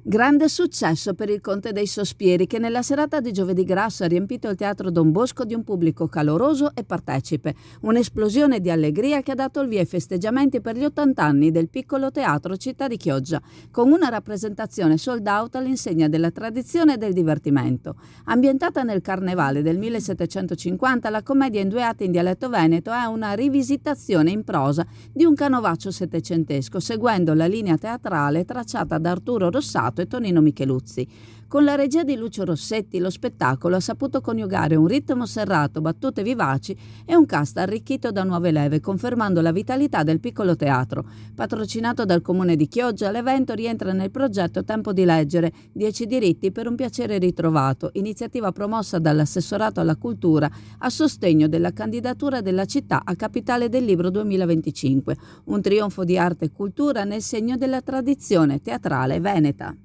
Grande successo per il Conte dei Sospieri, che nella serata di giovedì grasso ha riempito il Teatro Don Bosco di un pubblico caloroso e partecipe. Un'esplosione di allegria che ha dato il via ai festeggiamenti per gli 80 anni del piccolo teatro Città di Chioggia, con una rappresentazione sold out all'insegna della tradizione e del divertimento. Ambientata nel Carnevale del 1750, la commedia in 2 atti in dialetto veneto è una rivisitazione in prosa di un canovaccio settecentesco, seguendo la linea teatrale tracciata da Arturo Rossato e Tonino Micheluzzi. Con la regia di Lucio Rossetti, lo spettacolo ha saputo coniugare un ritmo serrato, battute vivaci e un cast arricchito da nuove leve, confermando la vitalità del piccolo teatro. Patrocinato dal Comune di Chioggia, l'evento rientra nel progetto Tempo di leggere, 10 diritti per un piacere ritrovato, iniziativa promossa dall'Assessorato alla Cultura a sostegno della candidatura della città a Capitale del Libro 2025, un trionfo di arte e cultura nel segno della tradizione teatrale veneta.